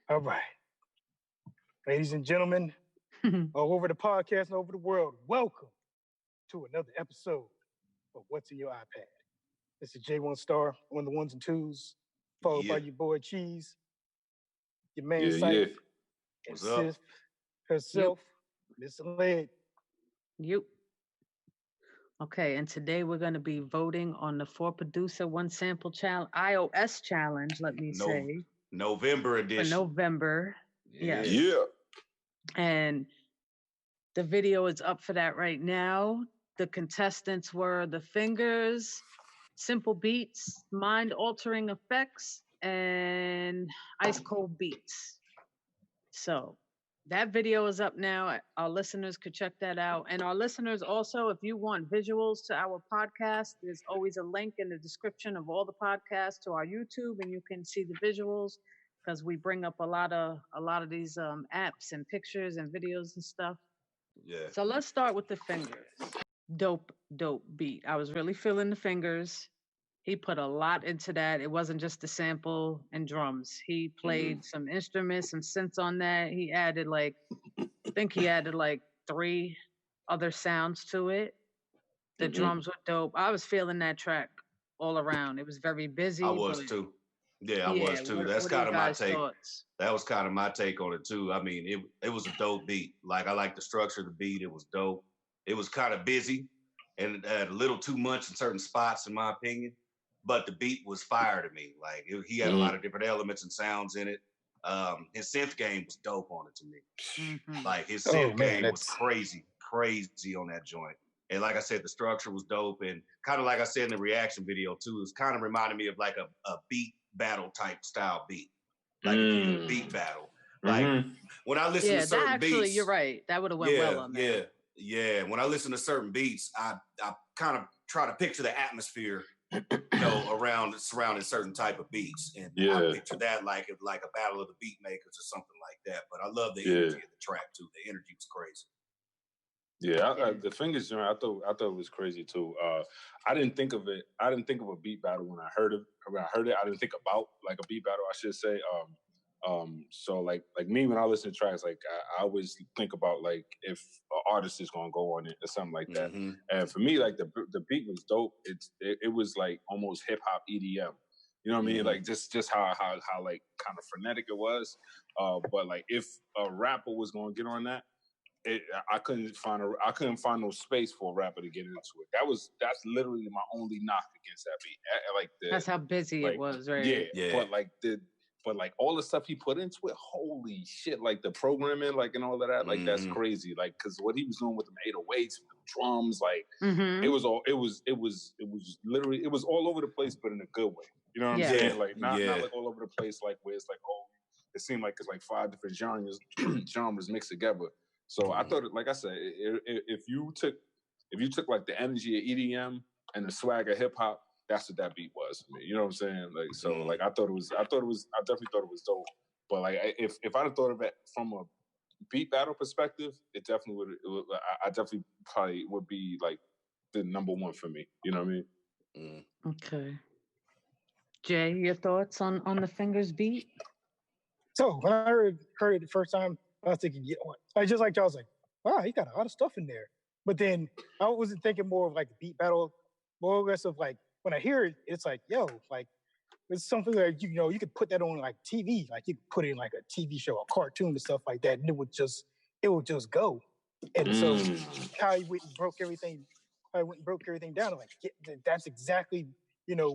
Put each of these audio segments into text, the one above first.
All right. Ladies and gentlemen, all over the podcast and over the world, welcome to another episode of What's in Your iPad. This is J1 Star on the ones and twos, followed by your boy Cheez, your man Cypha, and Sif herself, Ms.leD. Yep. Okay, and today we're going to be voting on the 4-producer, 1-sample challenge, iOS challenge, let me say. November edition. For November. Yes. Yeah. And the video is up for that right now. The contestants were the FINGAZ, SmplBeats, MindAlteringFX, and IceeKoldBeats. So that video is up now. Our listeners could check that out. And our listeners also, if you want visuals to our podcast, there's always a link in the description of all the podcasts to our YouTube, and you can see the visuals because we bring up a lot of these apps and pictures and videos and stuff. Yeah. So let's start with the FINGAZ. Dope beat. I was really feeling the FINGAZ. He put a lot into that. It wasn't just the sample and drums. He played some instruments, some synths on that. He added I think he added 3 other sounds to it. The drums were dope. I was feeling that track all around. It was very busy. I was too. Yeah, I was too. That's kind of my take. Thoughts? That was kind of my take on it too. I mean, it was a dope beat. Like, I like the structure of the beat. It was dope. It was kind of busy and a little too much in certain spots, in my opinion. But the beat was fire to me. Like, he had a lot of different elements and sounds in it. His synth game was dope on it to me. Like, his synth game was crazy on that joint. And like I said, the structure was dope. And kind of like I said in the reaction video too, it kind of reminded me of like a beat battle type style beat. Like a beat battle. Like, when I listen to certain beats. You're right. That would have went well on that. Yeah. When I listen to certain beats, I kind of try to picture the atmosphere, surrounding certain type of beats, and I picture that like a battle of the beat makers or something like that. But I love the energy of the track too. The energy was crazy. Yeah, the FINGAZ joint, I thought it was crazy too. I didn't think of it. I didn't think of a beat battle when I heard it. I didn't think about like a beat battle, I should say. So like me, when I listen to tracks, like I always think about like if an artist is gonna go on it or something like that. And for me, like the beat was dope. It was like almost hip hop EDM. You know what I mean? Like just how like kind of frenetic it was. But like if a rapper was gonna get on that, I couldn't find no space for a rapper to get into it. That's literally my only knock against that beat. That's how busy it was, right? Yeah. But like all the stuff he put into it, holy shit! Like the programming, like and all of that, like that's crazy. Like because what he was doing with the 808s, the drums, like it was literally all over the place, but in a good way. You know what I'm saying? Like not like all over the place, like where it's like it seemed like it's like 5 different genres mixed together. So I thought, like I said, if you took like the energy of EDM and the swag of hip hop, that's what that beat was to me. You know what I'm saying? Like so, like I definitely thought it was dope. But like if I'd have thought of it from a beat battle perspective, it definitely would. I definitely probably would be like the number one for me. You know what I mean? Okay. Jay, your thoughts on the FINGAZ beat? So when I heard it the first time, I was thinking, just like y'all, was like, wow, he got a lot of stuff in there. But then I wasn't thinking more of like the beat battle, more or less of like, when I hear it, it's like, like, it's something that, you could put that on like TV, like you could put it in like a TV show, a cartoon and stuff like that, and it would just go. And so how he went and broke everything down, like, that's exactly,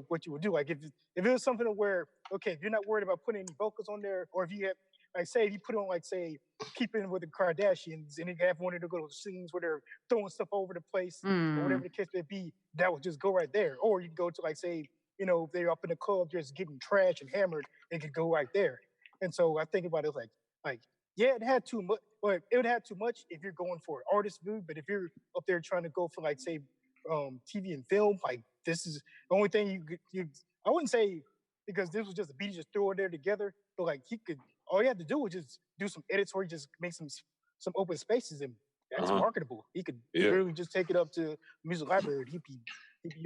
what you would do. Like if it was something where, okay, if you're not worried about putting any vocals on there, or if you have, like, say, if you put on, like, say, Keeping With the Kardashians, and you have one of the little scenes where they're throwing stuff over the place, or whatever the case may be, that would just go right there. Or you can go to, like, say, if they're up in the club just getting trashed and hammered, it could go right there. And so I think about it like, yeah, it had too much, but it would have too much if you're going for an artist view. But if you're up there trying to go for, like, say, TV and film, like, this is the only thing you I wouldn't say, because this was just a beat, you just throw it there together, but like all he had to do was just do some edits where he just make some open spaces, and that's marketable. He could really just take it up to music library. He'd be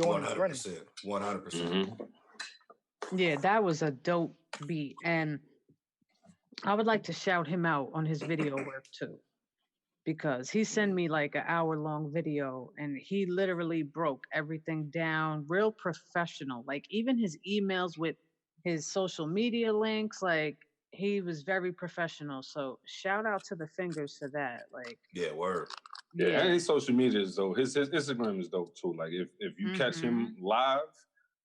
on 100%. Yeah, that was a dope beat. And I would like to shout him out on his video work too, because he sent me like an hour-long video and he literally broke everything down, real professional. Like even his emails with his social media links, like he was very professional. So shout out to the Fingers for that. Like, yeah, word. Yeah, and his social media is dope. His Instagram is dope too. Like if you catch him live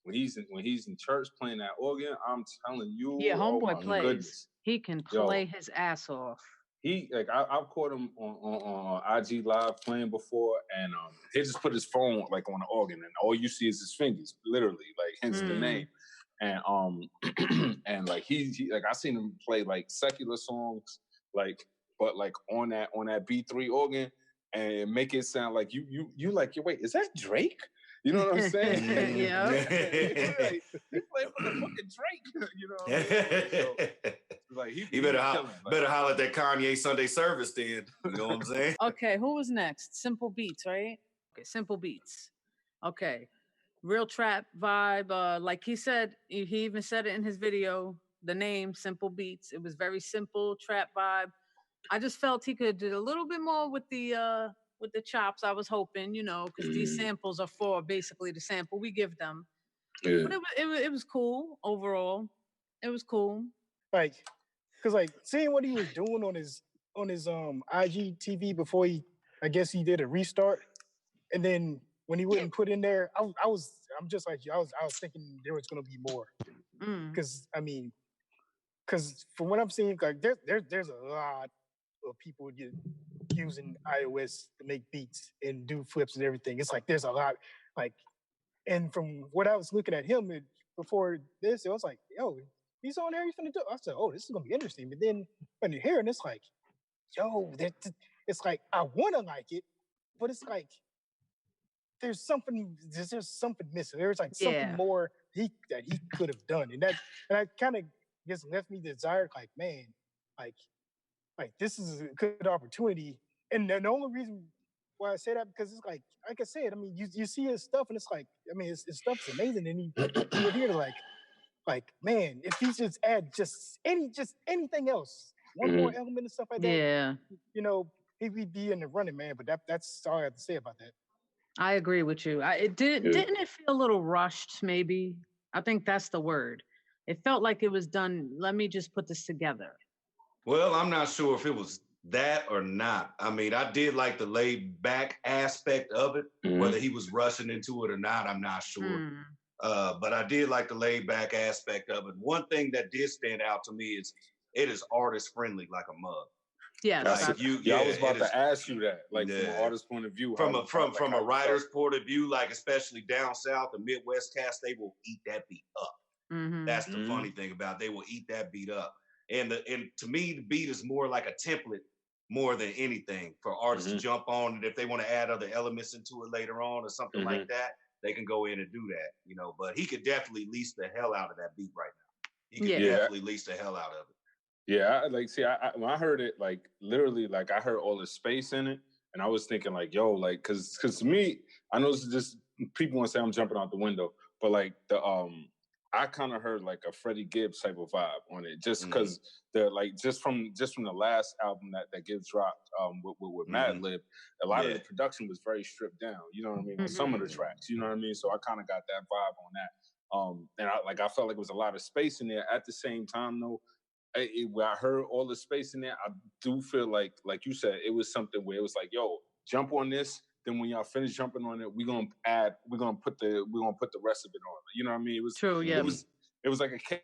when he's in church playing that organ, I'm telling you, yeah, homeboy my plays. goodness. He can play his ass off. He like I've caught him on IG Live playing before, and he just put his phone like on the organ, and all you see is his fingers, literally, like hence the name. And and like he like I seen him play like secular songs, like but like on that B3 organ, and make it sound like you like wait, is that Drake? You know what I'm saying? Yeah. He played for the fucking Drake. You know what I mean? So, like he better holler at that Kanye Sunday service then. You know what I'm saying? Okay, who was next? SmplBeats, right? Okay, SmplBeats. Okay. Real trap vibe. Like he said, he even said it in his video, the name SmplBeats. It was very simple, trap vibe. I just felt he could do a little bit more with the chops. I was hoping, you know, because these samples are for basically the sample we give them. Yeah. But it was cool overall. It was cool. Like, cause like seeing what he was doing on his IGTV before I guess he did a restart, and then when he wouldn't put in there, I'm just like you. I was thinking there was gonna be more. Cause I mean, cause from what I'm seeing, like there's a lot of people using iOS to make beats and do flips and everything. It's like there's a lot, like, and from what I was looking at him before this, it was like, yo, he's on there, he's gonna do. I said, oh, this is gonna be interesting. But then when you're hearing, it's like, yo, it's like I wanna like it, but it's like there's something missing. There's like something more that he could have done, and that kind of just left me desired, like, man, like this is a good opportunity. And the only reason why I say that, because it's like I said, I mean, you see his stuff and it's like, I mean, his stuff's amazing, and you're here to like, man, if he just add just anything else, one more element and stuff like that, you know, he'd be in the running, man. But that's all I have to say about that. I agree with you. Didn't it feel a little rushed? Maybe I think that's the word. It felt like it was done. Let me just put this together. Well, I'm not sure if it was that or not. I mean, I did like the laid back aspect of it. Whether he was rushing into it or not, I'm not sure. But I did like the laid back aspect of it. One thing that did stand out to me is it is artist friendly like a mug. Yeah, like I was about to ask you that, like from an artist's point of view, from a writer's point of view, like especially down south, the Midwest cast, they will eat that beat up. That's the funny thing about it. They will eat that beat up. And to me, the beat is more like a template more than anything for artists to jump on. And if they want to add other elements into it later on or something like that, they can go in and do that, you know. But he could definitely lease the hell out of that beat right now. He could definitely lease the hell out of it. Yeah, when I heard it, like literally, like I heard all the space in it, and I was thinking like, yo, like, cause to me, I know this is just people want to say I'm jumping out the window, but like I kind of heard like a Freddie Gibbs type of vibe on it, just because just from the last album that Gibbs dropped with MsLeD, a lot of the production was very stripped down. You know what I mean? On some of the tracks, you know what I mean? So I kind of got that vibe on that. And I felt like it was a lot of space in there. At the same time, though, when I heard all the space in there, I do feel like you said, it was something where it was like, yo, jump on this. Then when y'all finish jumping on it, we're gonna put the rest of it on. You know what I mean? It was true. Yeah. It was like a cake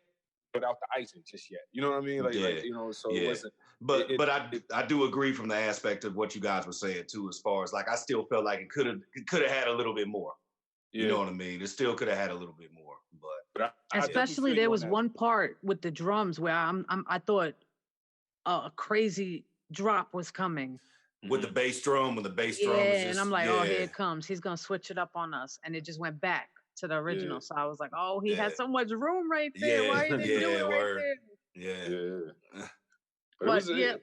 without the icing just yet. You know what I mean? Like you know. So it wasn't. But I do agree from the aspect of what you guys were saying too. As far as like, I still felt like it could have had a little bit more. Yeah. You know what I mean? It still could have had a little bit more. But especially there was one part with the drums where I thought a crazy drop was coming. With the bass drum, was just, and I'm like, oh, here it comes. He's gonna switch it up on us, and it just went back to the original. So I was like, oh, he has so much room right there. Why he didn't do it right there? But it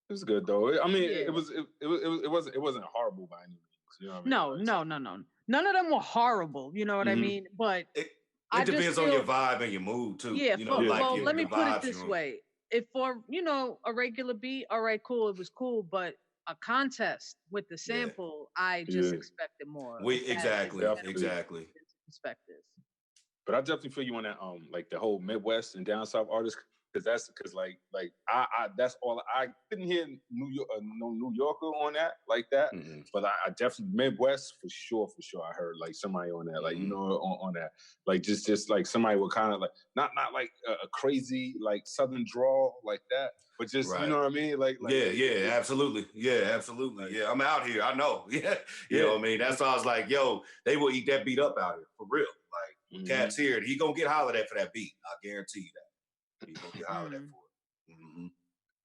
was good though. I mean, it wasn't horrible by any means. You know what I mean? No. None of them were horrible. You know what I mean? But it depends on your vibe and your mood too. Yeah. You know, well, let me put it this way. if for, a regular beat, all right, cool, it was cool, but a contest with the sample, I just expected more. Exactly. Perspective. But I definitely feel you on that, like the whole Midwest and down south artists, because like I that's all I couldn't hear New York, no New Yorker on that like that. But I definitely Midwest for sure. I heard like somebody on that, like on that, like just like somebody would kind of like not like a crazy like Southern drawl like that, but just you know what I mean, like absolutely, yeah. I'm out here, I know, you know what I mean. That's why I was like, yo, they will eat that beat up out here for real. Like when Cat's here, he gonna get hollered at for that beat. I guarantee you that. He gonna get hollered at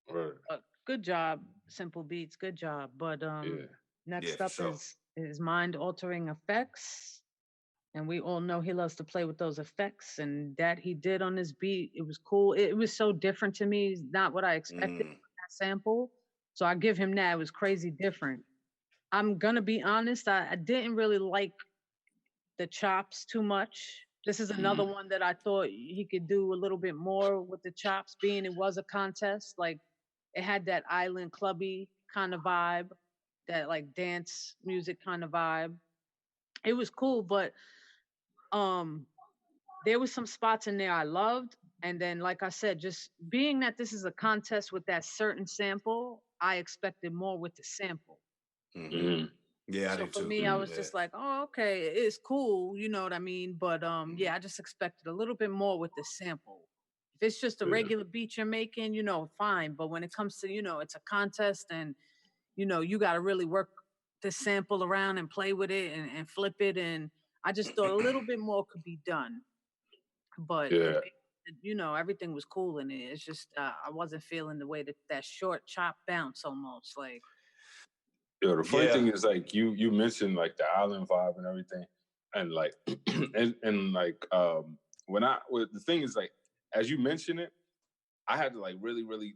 for it. Good job, SmplBeats. Good job. But next up is MindAlteringFX. And we all know he loves to play with those effects, and that he did on this beat, it was cool. It was so different to me. It's not what I expected from that sample. So I give him that. It was crazy different. I'm gonna be honest, I didn't really like the chops too much. This is another one that I thought he could do a little bit more with the chops, being it was a contest. Like it had that island clubby kind of vibe, that like dance music kind of vibe. It was cool, but there was some spots in there I loved. And then, like I said, just being that this is a contest with that certain sample, I expected more with the sample. Yeah, so I do for too. me, I was just like, oh, okay, it's cool, you know what I mean? But yeah, I just expected a little bit more with the sample. If it's just a regular beat you're making, fine. But when it comes to, it's a contest and, you got to really work the sample around and play with it and flip it. And I just thought a little bit more could be done. But, everything was cool in it. It's just I wasn't feeling the way that short chop bounce almost like. Yo, the funny thing is, like, you mentioned, like, the island vibe and everything. And, like, and like, the thing is, like, as you mentioned it, I had to, like, really, really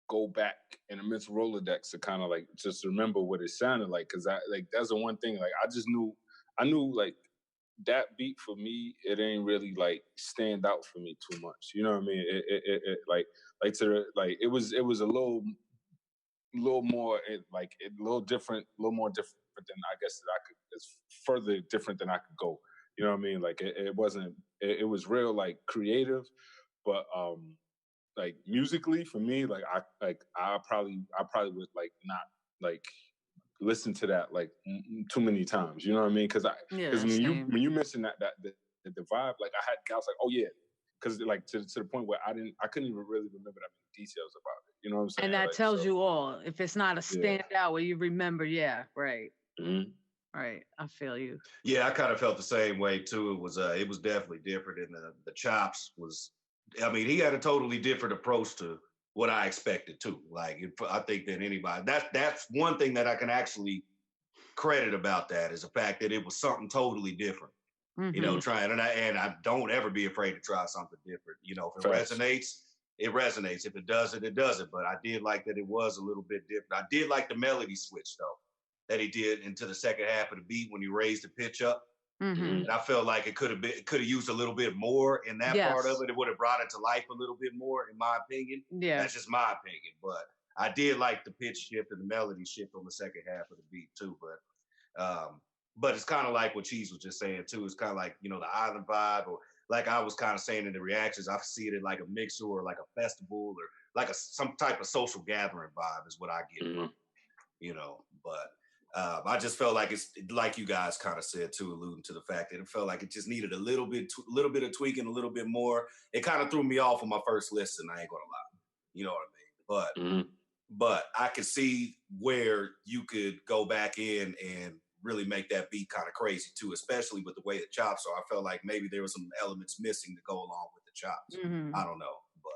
go back in a mental Rolodex to kind of, like, just remember what it sounded like. Because, that's the one thing, like, I knew, like, that beat for me, it ain't really, like, stand out for me too much. You know what I mean? It was a little more a little different, a little more different than I guess that I could. It's further different than I could go. You know what I mean? Like it wasn't. It was real like creative, but like musically for me, like I probably would like not like listen to that like too many times. You know what I mean? Because when you mentioned that the vibe, like I was like, oh yeah. Because like to the point where I couldn't even really remember that many details about it. You know what I'm saying? And that tells you all. If it's not a standout where you remember, right. Right, I feel you. Yeah, I kind of felt the same way too. It was definitely different, and the chops was. I mean, he had a totally different approach to what I expected too. Like, I think that anybody that's one thing that I can actually credit about that is the fact that it was something totally different. Trying and I don't ever be afraid to try something different. If it resonates, it resonates. If it doesn't, it doesn't. But I did like that it was a little bit different. I did like the melody switch though that he did into the second half of the beat when he raised the pitch up. And I felt like it could have used a little bit more in that part of it. It would have brought it to life a little bit more, in my opinion. Yeah, that's just my opinion. But I did like the pitch shift and the melody shift on the second half of the beat too. But it's kind of like what Cheez was just saying too. It's kind of like, the island vibe, or like I was kind of saying in the reactions, I see it like a mixer or like a festival or like some type of social gathering vibe is what I get from, but I just felt like it's like you guys kind of said too, alluding to the fact that it felt like it just needed a little bit of tweaking, a little bit more. It kind of threw me off on my first listen. I ain't gonna lie, you know what I mean? But I could see where you could go back in and really make that beat kind of crazy too, especially with the way the chops are. I felt like maybe there were some elements missing to go along with the chops. I don't know, but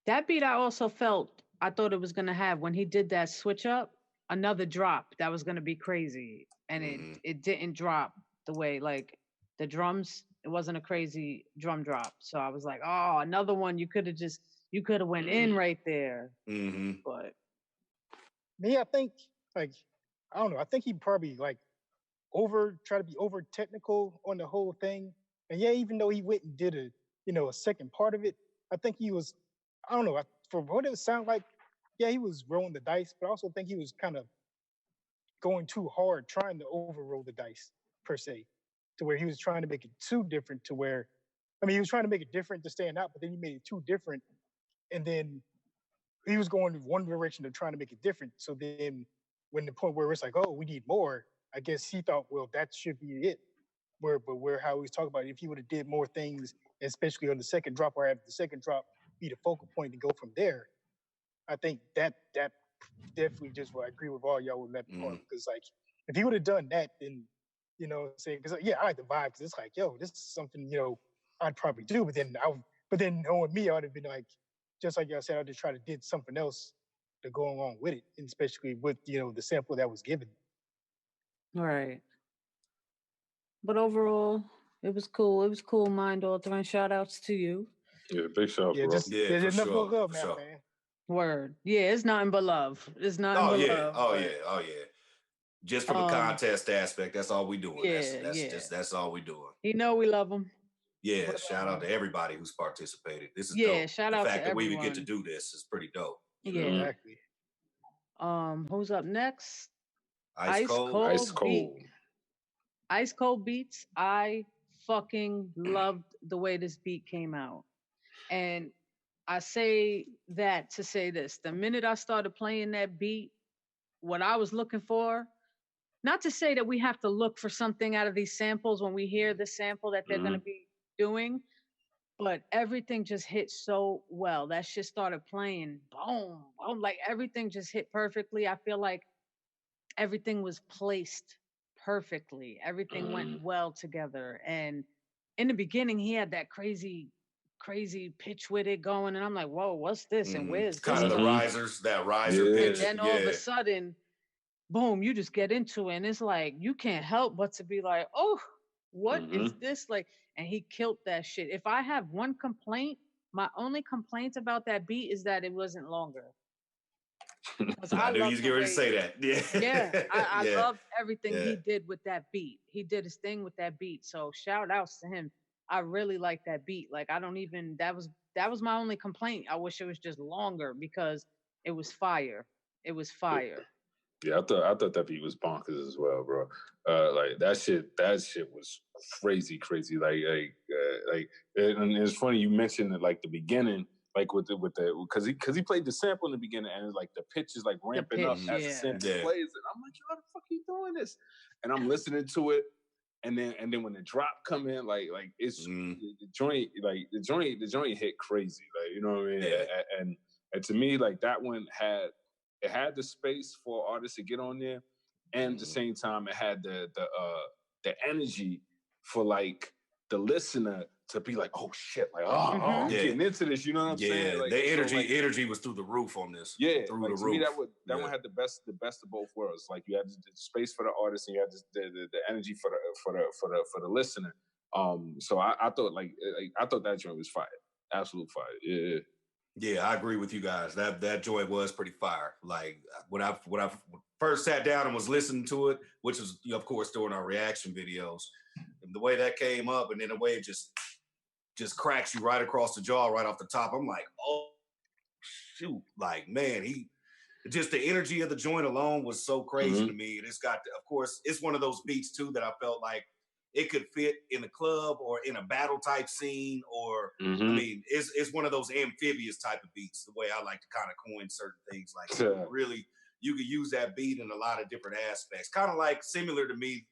that beat I also felt, I thought it was gonna have when he did that switch up, another drop that was gonna be crazy, and it didn't drop the way like the drums. It wasn't a crazy drum drop, so I was like, oh, another one. You could have went in right there. But me, I think like I don't know. I think he probably like try to be over technical on the whole thing. And yeah, even though he went and did a second part of it, I think he was I don't know. For what it sounded like, yeah, he was rolling the dice, but I also think he was kind of going too hard, trying to overroll the dice per se, to where he was trying to make it too different. To where, I mean, he was trying to make it different to stand out, but then he made it too different, and then he was going in one direction of trying to make it different. So then, when the point where it's like, oh, we need more, I guess he thought, well, that should be it. Where how he was talking about it, if he would have did more things, especially on the second drop or after the second drop, be the focal point to go from there. I think that definitely just what I agree with all y'all with that part, because like if he would have done that, then you know, saying because yeah, I like the vibe because it's like, yo, this is something I'd probably do, but then knowing me, I'd have been like, just like y'all said, I'd just try to did something else to go along with it, and especially with the sample that was given. Right. But overall, it was cool. It was cool, mind altering. Shout outs to you. Yeah, big shout, yeah, bro. There's nothing but love now, man. Word. Yeah, it's nothing but love. It's nothing but love. Oh yeah. Just from a contest aspect, that's all we doing. Yeah, That's all we doing. We love him. Yeah, but, shout out to everybody who's participated. This is dope. Shout out to everyone. The fact that we even get to do this is pretty dope. Yeah. Exactly. Who's up next? IceeKold. IceeKoldBeats. I fucking loved the way this beat came out. And I say that to say this. The minute I started playing that beat, what I was looking for, not to say that we have to look for something out of these samples when we hear the sample that they're going to be doing, but everything just hit so well. That shit started playing, boom, boom, like everything just hit perfectly. I feel like everything was placed perfectly. Everything went well together. And in the beginning, he had that crazy pitch with it going, and I'm like, whoa, what's this? And where's this? Kind of the risers, that riser pitch. And then all of a sudden, boom, you just get into it, and it's like you can't help but to be like, oh, what is this? Like, and he killed that shit. If I have one complaint, my only complaint about that beat is that it wasn't longer. I knew you was going to say that. Yeah. I loved everything he did with that beat. He did his thing with that beat. So shout outs to him. I really like that beat. Like, I don't even, that was my only complaint. I wish it was just longer because it was fire. It was fire. Yeah, I thought that beat was bonkers as well, bro. Like that shit was crazy. And it's funny you mentioned that, like the beginning, like with the because he played the sample in the beginning, and like the pitch is like ramping up as the sample plays, and I'm like, yo, how the fuck are you doing this? And I'm listening to it, and then when the drop come in, like it's the joint hit crazy, like, you know what I mean? Yeah. And to me, like that one had the space for artists to get on there, and at the same time, it had the energy for like the listener to be like, oh shit, like I'm getting into this. You know what I'm saying? Like, the energy was through the roof on this. Yeah, through the roof. Me, that one had the best of both worlds. Like you had the space for the artist, and you had the energy for the listener. So I thought I thought that joint was fire, absolute fire. Yeah. Yeah, I agree with you guys. That joint was pretty fire. Like when I first sat down and was listening to it, which was of course during our reaction videos, and the way that came up, and then the way it just cracks you right across the jaw, right off the top. I'm like, oh shoot! Like, man, just the energy of the joint alone was so crazy to me. And it's got, of course, it's one of those beats too that I felt like it could fit in a club or in a battle type scene, or I mean, it's one of those amphibious type of beats. The way I like to kind of coin certain things, like really, you could use that beat in a lot of different aspects. Kind of like similar to me,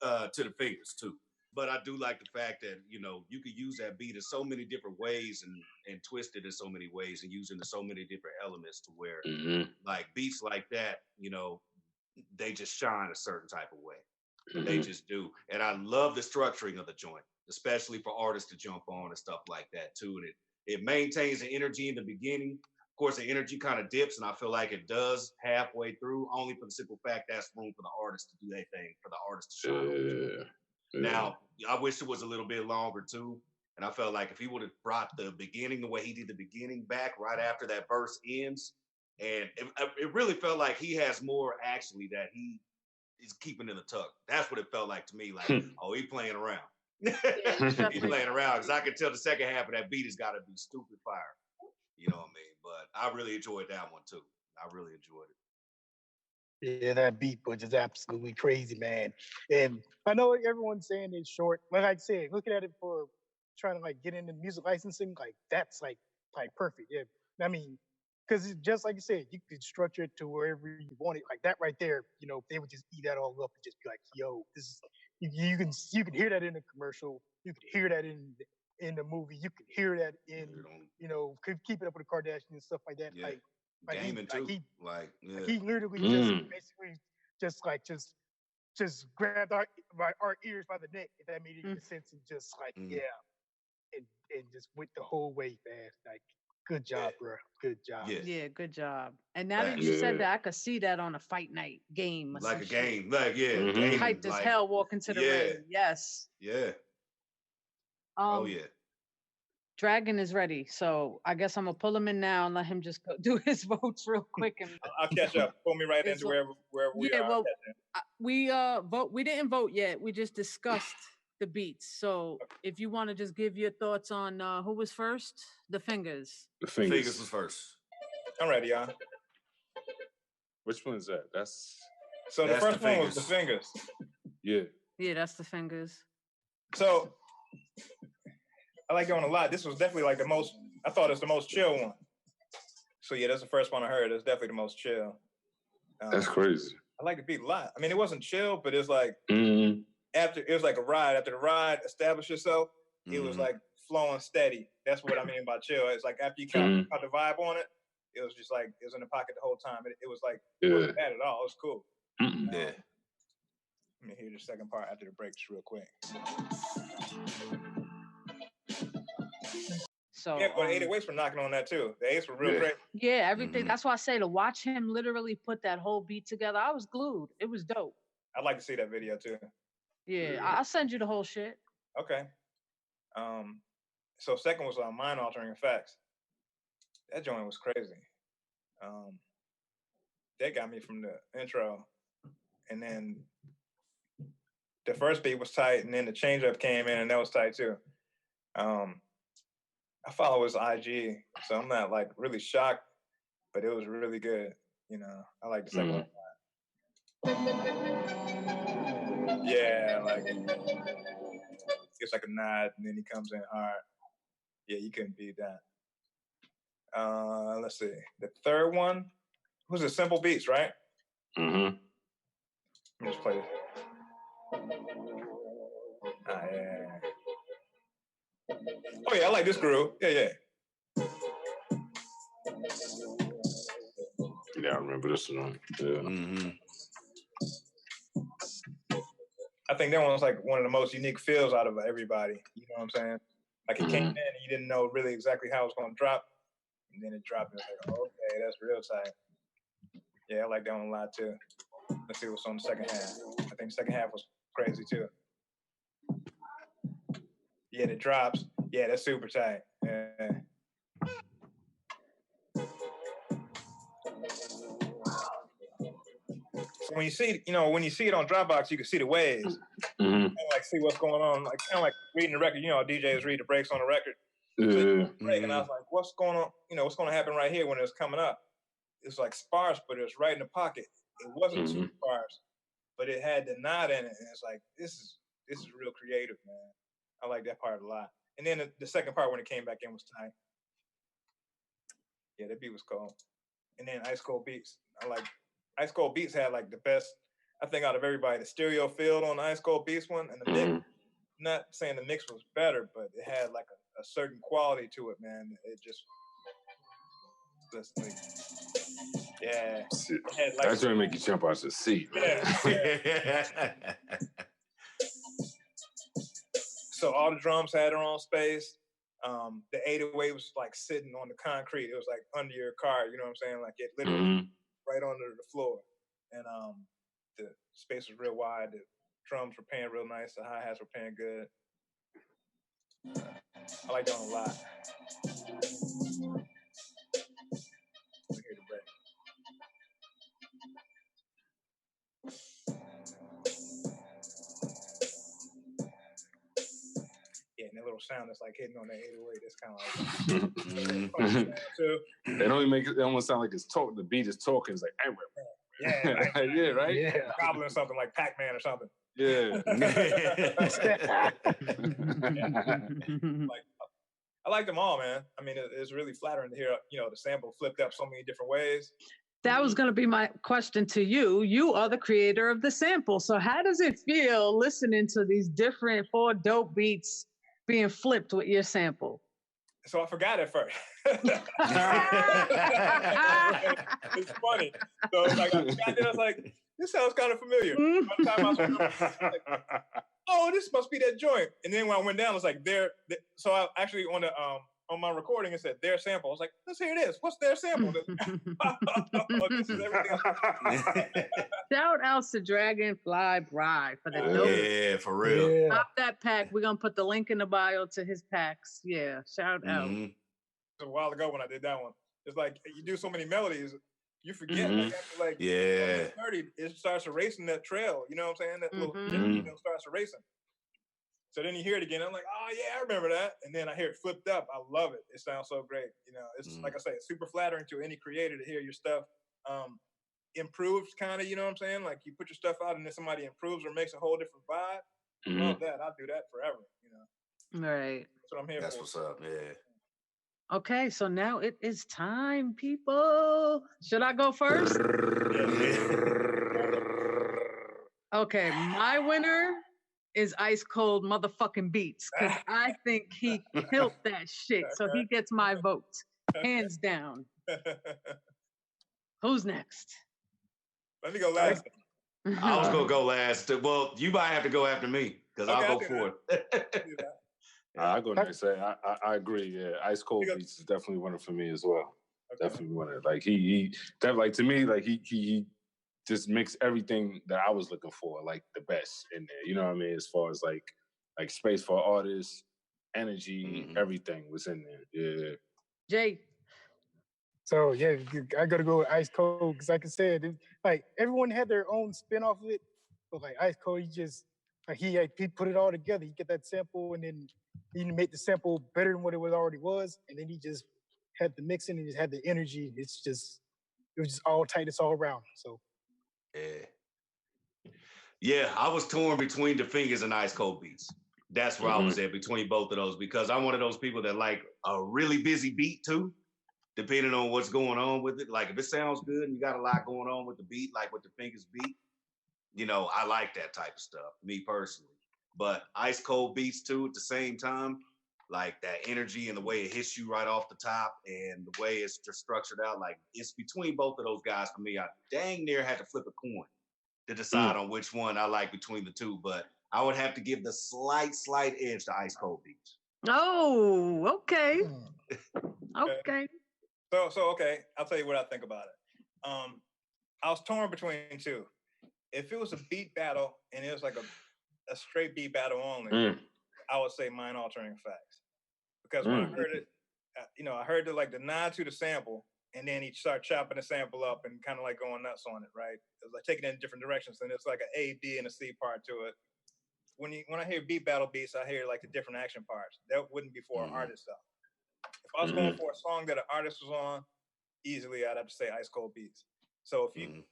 to the Fingers too. But I do like the fact that you could use that beat in so many different ways and twist it in so many ways and use it in so many different elements to where like beats like that, they just shine a certain type of way. They just do. And I love the structuring of the joint, especially for artists to jump on and stuff like that too. And it maintains the energy in the beginning. Of course, the energy kind of dips, and I feel like it does halfway through, only for the simple fact that's room for the artist to do their thing, for the artist to shine. Now, I wish it was a little bit longer too. And I felt like if he would have brought the beginning the way he did the beginning back right after that verse ends, and it really felt like he has more actually that he is keeping in the tuck. That's what it felt like to me. Like, oh, he playing around. He's playing around, because I can tell the second half of that beat has got to be stupid fire. You know what I mean? But I really enjoyed that one too. I really enjoyed it. Yeah, that beat was just absolutely crazy, man. And I know everyone's saying it's short, but like I said, looking at it for trying to like get into music licensing, like that's like perfect. Yeah, I mean, because just like you said, you could structure it to wherever you want it. Like that right there, you know, they would just eat that all up and just be like, "Yo, this is." You can hear that in the commercial. You can hear that in the movie. You can hear that in Keeping Up with the Kardashians and stuff like that. Yeah. Like Gaming too. yeah. He literally just basically just grabbed our ears by the neck, if that made any sense, and just and just went the whole way, man. Like, good job, bro. Good job. Yeah, good job. And now that you said that, I could see that on a fight night game. Like a game. Gaming, hyped as hell walking to the ring. Yes. Yeah. Yeah. Dragon is ready, so I guess I'm gonna pull him in now and let him just go do his votes real quick. And I'll catch up. Pull me right into wherever we are. Well, we didn't vote yet. We just discussed the beats. So if you want to just give your thoughts on who was first, the FINGAZ. The FINGAZ was first. I'm ready, y'all. Which one is that? That's the first one was the FINGAZ. Yeah. Yeah, that's the FINGAZ. So I like that one a lot. This was definitely like I thought it was the most chill one. So yeah, that's the first one I heard. It's definitely the most chill. That's crazy. I like the beat a lot. I mean, it wasn't chill, but it's like it was like a ride. After the ride established itself, it was like flowing steady. That's what I mean by chill. It's like after you caught the vibe on it, it was just like it was in the pocket the whole time. It was like it wasn't bad at all. It was cool. Yeah. Let me hear the second part after the break just real quick. So yeah, but 808s were knocking on that too. The 8s were real great. Yeah, everything. That's why I say to watch him literally put that whole beat together. I was glued. It was dope. I'd like to see that video too. Yeah, I'll send you the whole shit. Okay. So second was MindAlteringFX. That joint was crazy. That got me from the intro, and then the first beat was tight, and then the change up came in, and that was tight too. I follow his IG, so I'm not like really shocked, but it was really good. You know, I like the second one. Yeah, like it's like a nod, and then he comes in hard. Yeah, you couldn't beat that. Let's see. The third one was a SmplBeats, right? Let me just play this. Yeah. Oh yeah, I like this groove. Yeah. Yeah, I remember this one. Yeah. I think that one was like one of the most unique feels out of everybody. You know what I'm saying? Like it came in, and you didn't know really exactly how it was going to drop, and then it dropped. And it was like, okay, that's real tight. Yeah, I like that one a lot too. Let's see what's on the second half. I think the second half was crazy too. Yeah, the drops. Yeah, that's super tight. Yeah. So when you see, when you see it on Dropbox, you can see the waves. Kind of like see what's going on, like kind of like reading the record. You know, DJs read the breaks on the record. So and I was like, what's going on? What's going to happen right here when it's coming up? It's like sparse, but it's right in the pocket. It wasn't too sparse, but it had the nod in it, and it's like this is real creative, man. I like that part a lot. And then the second part when it came back in was tight. Yeah, that beat was cool. And then IceeKoldBeats. I like IceeKoldBeats had like the best, I think, out of everybody. The stereo field on the IceeKoldBeats one, and the mix. Not saying the mix was better, but it had like a certain quality to it, man. It just like, yeah. That's gonna make you jump out your seat, man. Yeah. So all the drums had their own space. The 808 was like sitting on the concrete. It was like under your car, you know what I'm saying? Like it literally right under the floor. And the space was real wide. The drums were paying real nice. The hi-hats were paying good. I like that one a lot. Let me hear the break. Yeah, and that little sound that's like hitting on the 808. It's kind of like They don't even make it almost sound like it's talk. The beat is talking. It's like yeah, right. Yeah, gobbling something like Pac-Man or something. Yeah. Like, I like them all, man. I mean, it's really flattering to hear, you know, the sample flipped up so many different ways. That was going to be my question to you. You are the creator of the sample. So how does it feel listening to these different 4 dope beats being flipped with your sample? So I forgot at first. It's funny. So like, I was like, this sounds kind of familiar. By the time I was like, oh, this must be that joint. And then when I went down, it was like, so I actually on my recording, it said their sample. I was like, let's hear this. What's their sample? This is everything. Shout out to DragonFlyBry for the dope. Yeah, for real. Yeah. Pop that pack. We're going to put the link in the bio to his packs. Yeah, shout out. A while ago when I did that one. It's like, you do so many melodies, you forget. Like, after like 30, it starts erasing that trail. You know what I'm saying? That little starts erasing. So then you hear it again. I'm like, oh yeah, I remember that. And then I hear it flipped up. I love it. It sounds so great. You know, it's like I say, it's super flattering to any creator to hear your stuff improved, kind of. You know what I'm saying? Like you put your stuff out and then somebody improves or makes a whole different vibe. Love that. I'll do that forever. You know. Right. That's what I'm here for. That's what's up. Yeah. Okay, so now it is time, people. Should I go first? Okay, my winner is IceKold motherfucking Beats because I think he killed that shit. So he gets my vote, hands down. Who's next? Let me go last. I was gonna go last. Well, you might have to go after me because I'll go for it. I go next. I agree. Yeah, IceKoldBeats is definitely winner for me as well. Definitely winner. Like he like to me, like he just makes everything that I was looking for, like the best in there. You know what I mean? As far as like space for artists, energy, everything was in there. Yeah. Jay. So yeah, I gotta go with IceKold because like I said, like everyone had their own spin off of it, but like IceKold, he put it all together. He get that sample and then he made the sample better than what it already was, and then he just had the mixing and just had the energy. It was just all tight. It's all around. So. Yeah, I was torn between Dafingaz and IceKoldBeats. That's where I was at between both of those because I'm one of those people that like a really busy beat too, depending on what's going on with it. Like if it sounds good and you got a lot going on with the beat, like with Dafingaz beat, you know, I like that type of stuff, me personally. But IceKoldBeats too, at the same time, like that energy and the way it hits you right off the top and the way it's just structured out, like it's between both of those guys for me. I dang near had to flip a coin to decide on which one I like between the two, but I would have to give the slight edge to IceKoldBeats. Oh, okay. Okay. So okay, I'll tell you what I think about it. I was torn between two. If it was a beat battle and it was like a straight beat battle only, I would say MindAlteringFX. Because when I heard it, you know, I heard the nod to the sample, and then he started chopping the sample up and kind of like going nuts on it, right? It was like taking it in different directions, and it's like an A, B, and a C part to it. When I hear beat battle beats, I hear like the different action parts. That wouldn't be for an artist though. If I was going for a song that an artist was on, easily I'd have to say IceKoldBeats. So if you,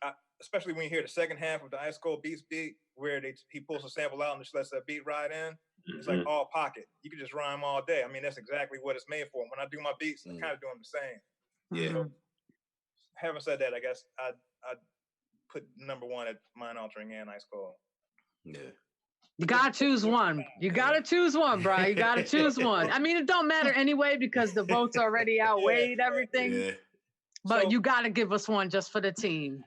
especially when you hear the second half of the IceKoldBeats beat, where he pulls a sample out and just lets that beat ride in, it's like all pocket. You can just rhyme all day. I mean, that's exactly what it's made for. When I do my beats, I kind of do them the same. Yeah. So, having said that, I guess I'd put number one at MindAltering and IceKold. Yeah. You gotta choose one. You gotta choose one, bro. You gotta choose one. I mean, it don't matter anyway because the votes already outweighed everything. Yeah. But you gotta give us one just for the team.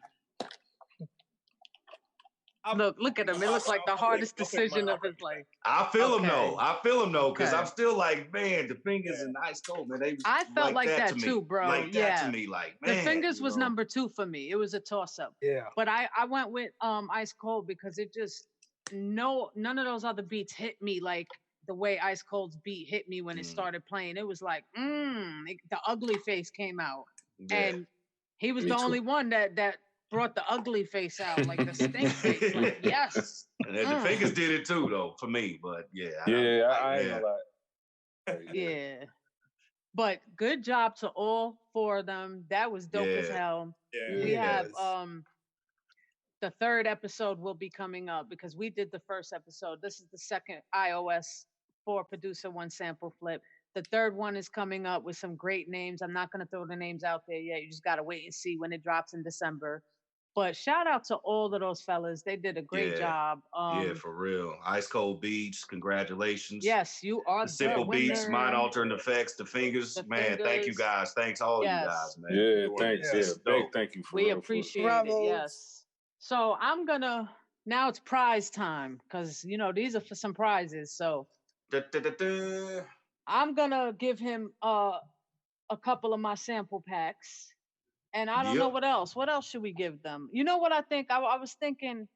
Look at him. It looks like the hardest decision of his life. I feel him though. I feel him though, because I'm still like, man, Dafingaz and IceKold, man. I felt like that too, bro. Like that to me, like man. Dafingaz was number 2 for me. It was a toss-up. Yeah. But I went with IceKold because it just none of those other beats hit me like the way IceKold's beat hit me when it started playing. It was like, the ugly face came out. Yeah. And he was the only one that brought the ugly face out, like the stink face. Like, yes. And Dafingaz did it too, though, for me. But yeah. I ain't gonna lie. Yeah. But good job to all 4 of them. That was dope as hell. Yeah. We have the 3rd episode will be coming up because we did the 1st episode. This is the 2nd iOS 4 producer 1 sample flip. The 3rd one is coming up with some great names. I'm not going to throw the names out there yet. You just got to wait and see when it drops in December. But shout out to all of those fellas. They did a great job. Yeah, for real. IceeKoldBeats, congratulations. Yes, you are the SmplBeats, MindAlteringFX, Dafingaz. Man, thank you guys. Thanks all you guys, man. Yeah, thanks. Yeah, big thank you for we real, appreciate it. Yes. So I'm gonna now it's prize time because you know these are for some prizes. So I'm gonna give him a couple of my sample packs. And I don't know what else. What else should we give them? You know what I think? I was thinking,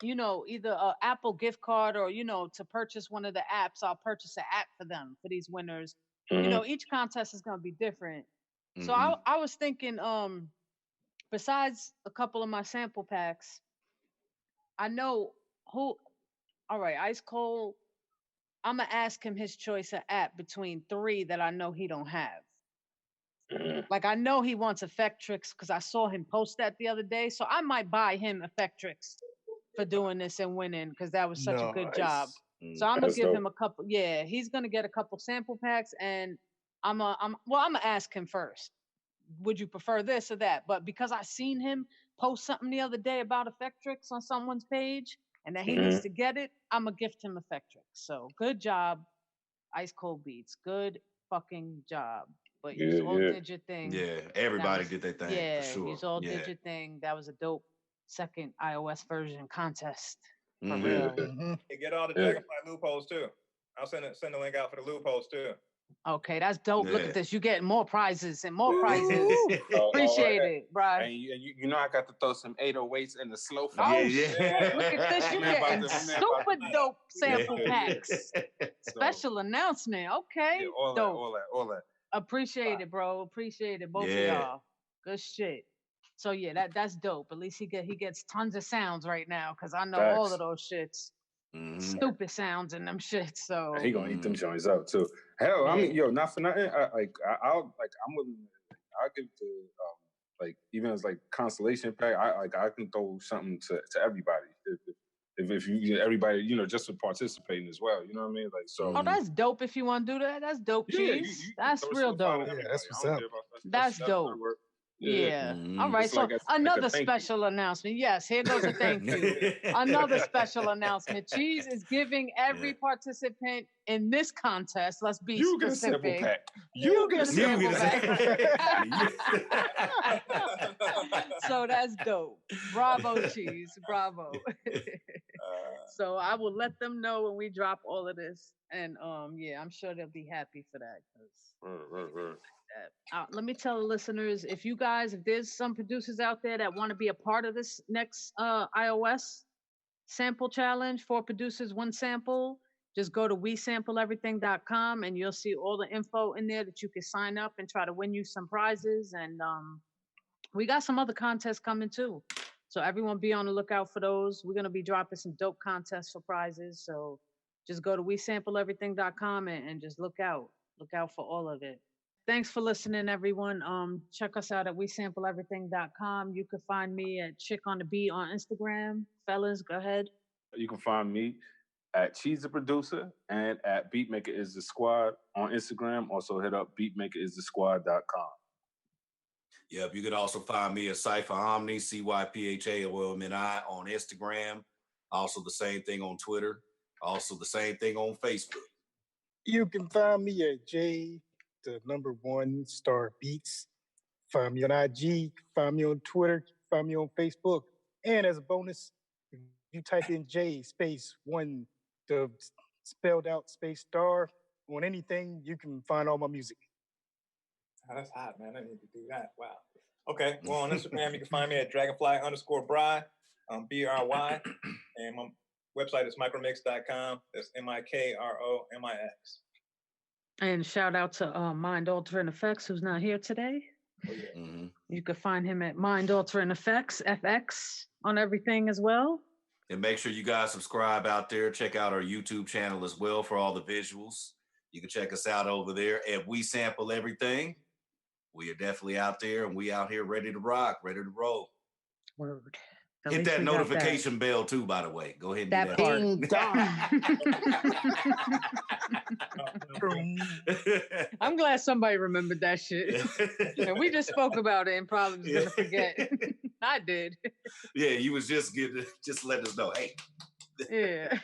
you know, either an Apple gift card or, you know, to purchase one of the apps. I'll purchase an app for them, for these winners. You know, each contest is going to be different. So I was thinking, besides a couple of my sample packs, I know who, all right, Ice Cold, I'm going to ask him his choice of app between 3 that I know he don't have. Like I know he wants Effectrix because I saw him post that the other day. So I might buy him Effectrix for doing this and winning because that was such a good job. So I'm gonna give him a couple. Yeah, he's gonna get a couple sample packs, and I'm gonna ask him first. Would you prefer this or that? But because I seen him post something the other day about Effectrix on someone's page, and that he needs to get it, I'm gonna gift him Effectrix. So good job, IceeKoldBeats. Good fucking job. But you all did your thing. Yeah, everybody did their thing. Yeah, for sure. You all did your thing. That was a dope 2nd iOS version contest. For real. Hey, get all the Dragonfly loopholes too. I'll send the link out for the loopholes too. Okay, that's dope. Look at this. You getting more prizes and more prizes. Appreciate it, Brian. And you know I got to throw some 808s in the slow flow. Oh, shit. Look at this. You getting super dope sample packs. Special announcement. Okay. Yeah, all that. Appreciate it, bro. Appreciate it, both of y'all. Good shit. So yeah, that's dope. At least he gets tons of sounds right now because I know all of those shits. Stupid sounds in them shits. So he gonna eat them joints up too. Hell, I mean, yo, not for nothing. I'm willing. I'll give the like even as like constellation pack. I can throw something to everybody if you everybody just for participating as well. You know what I mean? Like so. Oh, that's dope. If you want to do that, that's dope, Cheez. That's real dope. Yeah, that's what's up. That's dope. Yeah. All right. So another special announcement. Yes, here goes a thank you. Another special announcement. Cheez is giving every participant in this contest. Let's be specific. You get a sample pack. So that's dope. Bravo, Cheez. Bravo. So I will let them know when we drop all of this, and yeah, I'm sure they'll be happy for that. Let me tell the listeners, if there's some producers out there that want to be a part of this next iOS sample challenge, 4 producers, 1 sample, just go to WeSampleEverything.com and you'll see all the info in there that you can sign up and try to win you some prizes. And we got some other contests coming too. So everyone be on the lookout for those. We're going to be dropping some dope contests for prizes. So just go to WeSampleEverything.com and just look out. Look out for all of it. Thanks for listening, everyone. Check us out at WeSampleEverything.com. You can find me at Chick on the Beat on Instagram. Fellas, go ahead. You can find me at Cheez Da Producer and at Beatmakeristhesquad on Instagram. Also hit up Beatmakeristhesquad.com. Yep, you can also find me at Cypha Omni, CyphaOmni on Instagram. Also the same thing on Twitter. Also the same thing on Facebook. You can find me at #1StarBeats. Find me on IG, find me on Twitter, find me on Facebook. And as a bonus, if you type in J space 1, the spelled out space star on anything, you can find all my music. Oh, that's hot, man. I need to do that. Wow. Okay. Well, on Instagram, you can find me at DragonFly_Bry, BRY. And my website is micromix.com. That's MIKROMIX. And shout out to MindAlteringFX, who's not here today. Oh, yeah. You can find him at MindAlteringFX, FX, on everything as well. And make sure you guys subscribe out there. Check out our YouTube channel as well for all the visuals. You can check us out over there at We Sample Everything. We are definitely out there, and we out here ready to rock, ready to roll. Word. Hit that notification bell too, by the way. Go ahead and do that. I'm glad somebody remembered that shit. And we just spoke about it and probably was gonna forget. I did. Yeah, you was just letting us know, hey. Yeah.